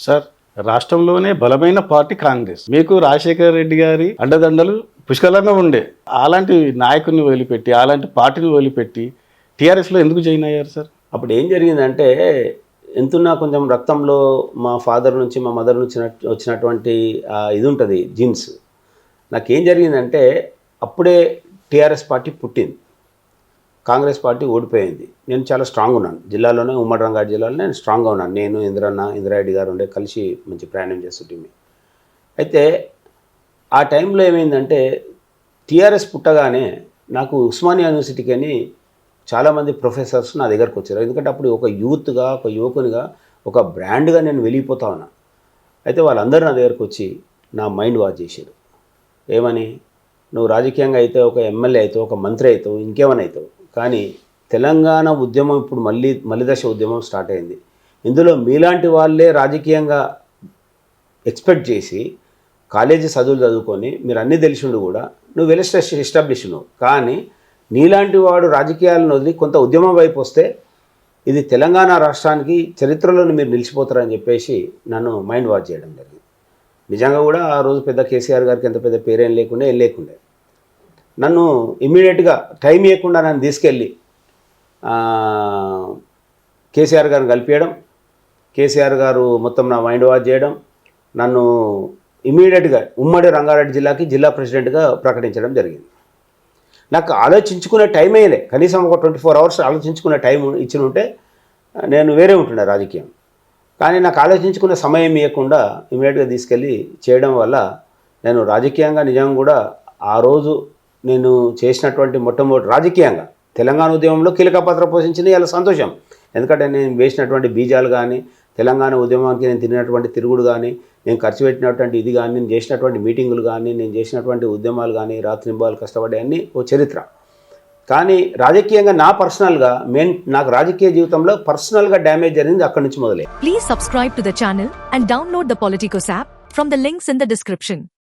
Sir, రాష్ట్రంలోనే బలమైన party Congress. మీకు రాజశేఖర రెడ్డి గారి అండదండలు పుష్కలంగా ఉండే. అలాంటి నాయకుడిని వదిలిపెట్టి, అలాంటి పార్టీని వదిలిపెట్టి టీఆర్ఎస్లో ఎందుకు జాయిన్ అయ్యారు సార్? అప్పుడు ఏం జరిగిందంటే, ఎంతున్నా కొంచెం రక్తంలో మా ఫాదర్ నుంచి మా మదర్ నుంచి వచ్చినటువంటి ఇది ఉంటుంది, జీన్స్. నాకేం జరిగిందంటే, అప్పుడే టీఆర్ఎస్ పార్టీ పుట్టింది, కాంగ్రెస్ పార్టీ ఓడిపోయింది. నేను చాలా స్ట్రాంగ్ ఉన్నాను జిల్లాలోనే, ఉమ్మడి రంగారెడ్డి జిల్లాలో నేను స్ట్రాంగ్గా ఉన్నాను. నేను ఇంద్రారెడ్డి గారు ఉండే కలిసి మంచి ప్రయాణం చేస్తుంటే. అయితే ఆ టైంలో ఏమైందంటే, టీఆర్ఎస్ పుట్టగానే నాకు ఉస్మానియా యూనివర్సిటీకి అని చాలామంది ప్రొఫెసర్స్ నా దగ్గరకు వచ్చారు. ఎందుకంటే అప్పుడు ఒక యూత్గా, ఒక యువకునిగా, ఒక బ్రాండ్గా నేను వెళ్ళిపోతా ఉన్నా. అయితే వాళ్ళందరూ నా దగ్గరకు వచ్చి నా మైండ్ వాష్ చేశారు. ఏమని, నువ్వు రాజకీయంగా అయితే ఒక ఎమ్మెల్యే అవుతావు, ఒక మంత్రి అవుతావు, ఇంకేమైనా అవుతావు, కానీ తెలంగాణ ఉద్యమం ఇప్పుడు మళ్ళీ దశ ఉద్యమం స్టార్ట్ అయింది. ఇందులో మీలాంటి వాళ్ళే రాజకీయంగా ఎక్స్పెక్ట్ చేసి కాలేజీ చదువులు చదువుకొని మీరు అన్నీ తెలిసిండు కూడా నువ్వు వెల్ ఎస్టాబ్లిష్ నువ్వు, కానీ నీలాంటి వాడు రాజకీయాలను వదిలి కొంత ఉద్యమం వైపు వస్తే ఇది తెలంగాణ రాష్ట్రానికి చరిత్రలోని మీరు నిలిచిపోతారని చెప్పేసి నన్ను మైండ్ వాష్ చేయడం జరిగింది. నిజంగా కూడా ఆ రోజు పెద్ద కేసీఆర్ గారికి ఎంత పెద్ద పేరేం లేకుండా వెళ్ళలేకుండే. నన్ను ఇమ్మీడియట్గా టైం ఇవ్వకుండా నన్ను తీసుకెళ్ళి కేసీఆర్ గారిని కలిపేయడం, కేసీఆర్ గారు మొత్తం నా మైండ్ వాష్ చేయడం, నన్ను ఇమ్మీడియట్గా ఉమ్మడి రంగారెడ్డి జిల్లాకి జిల్లా ప్రెసిడెంట్గా ప్రకటించడం జరిగింది. నాకు ఆలోచించుకునే టైం అయ్యలే, కనీసం ఒక 24 hours ఆలోచించుకునే టైం ఇచ్చిన ఉంటే నేను వేరే ఉంటుండే రాజకీయం. కానీ నాకు ఆలోచించుకునే సమయం ఇవ్వకుండా ఇమీడియట్గా తీసుకెళ్ళి చేయడం వల్ల నేను రాజకీయంగా నిజంగా కూడా ఆ రోజు నేను చేసినటువంటి మొట్టమొదటి రాజకీయంగా తెలంగాణ ఉద్యమంలో కీలక పాత్ర పోషించింది. ఇలా సంతోషం, ఎందుకంటే నేను వేసినటువంటి బీజాలు కానీ, తెలంగాణ ఉద్యమానికి నేను తిరిగినటువంటి తిరుగుడు కానీ, నేను ఖర్చు పెట్టినటువంటి ఇది కానీ, నేను చేసినటువంటి మీటింగులు కానీ, నేను చేసినటువంటి ఉద్యమాలు కానీ, రాత్రింబాలు కష్టపడే అన్నీ ఓ చరిత్ర. కానీ రాజకీయంగా నా పర్సనల్గా నాకు రాజకీయ జీవితంలో పర్సనల్గా డ్యామేజ్ జరిగింది అక్కడి నుంచి మొదలై. Please subscribe to the channel and download the Politicos app from the links in the description.